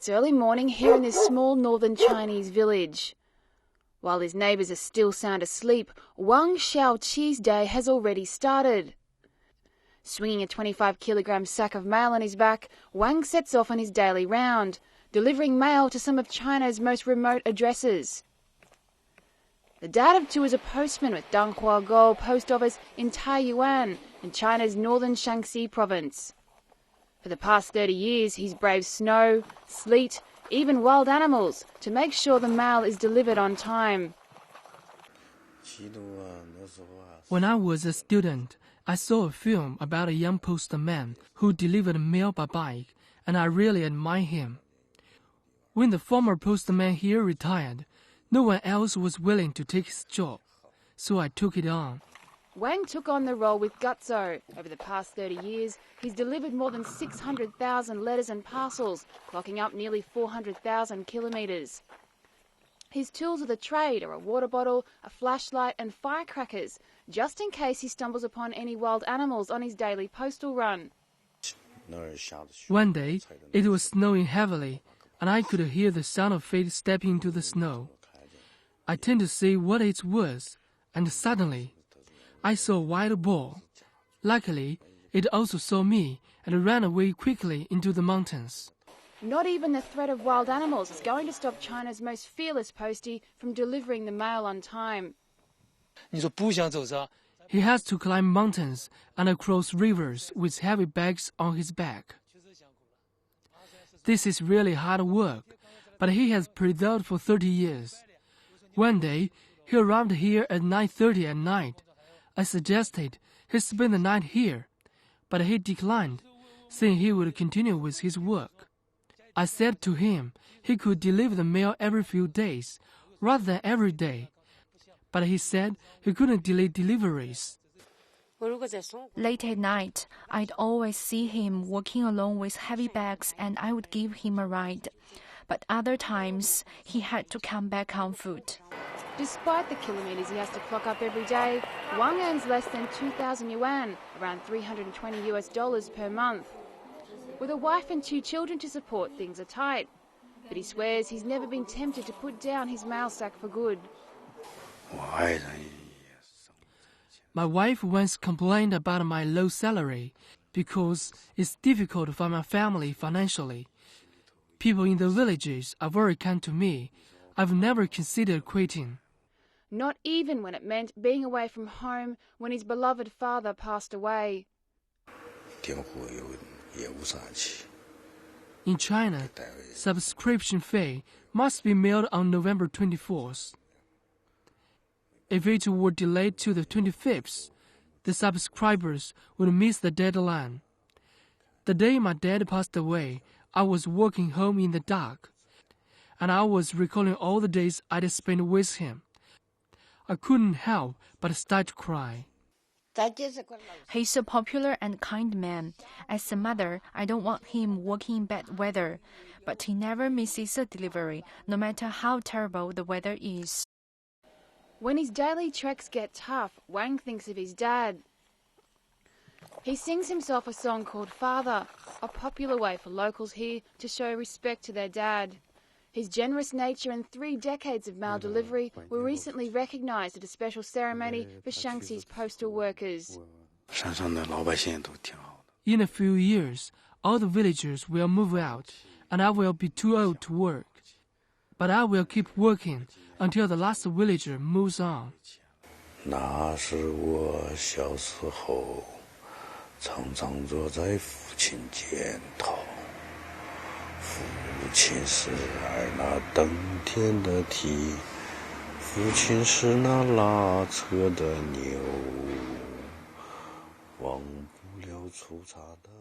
It's early morning here in this small northern Chinese village. While his neighbours are still sound asleep, Wang Shouqiu's day has already started. Swinging a 25-kilogram sack of mail on his back, Wang sets off on his daily round, delivering mail to some of China's most remote addresses. The dad of two is a postman with Danhuagou post office in Taiyuan in China's northern Shaanxi province. For the past 30 years, he's braved snow, sleet, even wild animals to make sure the mail is delivered on time. When I was a student, I saw a film about a young postman who delivered mail by bike, and I really admire him. When the former postman here retired, no one else was willing to take his job, so I took it on. Wang took on the role with gutso. Over the past 30 years, he's delivered more than 600,000 letters and parcels, clocking up nearly 400,000 kilometres. His tools of the trade are a water bottle, a flashlight and firecrackers, just in case he stumbles upon any wild animals on his daily postal run. One day, it was snowing heavily, and I could hear the sound of feet stepping into the snow. I turned to see what it was, and suddenly, I saw a wild boar. Luckily, it also saw me and ran away quickly into the mountains. Not even the threat of wild animals is going to stop China's most fearless postie from delivering the mail on time. He has to climb mountains and across rivers with heavy bags on his back. This is really hard work, but he has preserved for 30 years. One day, he arrived here at 9:30 at night. I suggested he spend the night here, but he declined, saying he would continue with his work. I said to him he could deliver the mail every few days, rather than every day, but he said he couldn't delay deliveries. Late at night, I'd always see him walking along with heavy bags and I would give him a ride. But other times, he had to come back on foot. Despite the kilometres he has to clock up every day, Wang earns less than 2,000 yuan, around $320 per month. With a wife and 2 children to support, things are tight. But he swears he's never been tempted to put down his mail sack for good. My wife once complained about my low salary because it's difficult for my family financially. People in the villages are very kind to me. I've never considered quitting. Not even when it meant being away from home when his beloved father passed away. In China, subscription fee must be mailed on November 24th. If it were delayed to the 25th, the subscribers would miss the deadline. The day my dad passed away, I was walking home in the dark, and I was recalling all the days I'd spent with him. I couldn't help but start to cry. He's a popular and kind man. As a mother, I don't want him working in bad weather, but he never misses a delivery, no matter how terrible the weather is. When his daily treks get tough, Wang thinks of his dad. He sings himself a song called Father, a popular way for locals here to show respect to their dad. His generous nature and 3 decades of mail delivery were recently recognised at a special ceremony for Shaanxi's postal workers. In a few years, all the villagers will move out, and I will be too old to work. But I will keep working until the last villager moves on. 那是我小时候，常常坐在父亲肩头。父亲是儿那登天的梯，父亲是那拉车的牛，忘不了粗茶淡。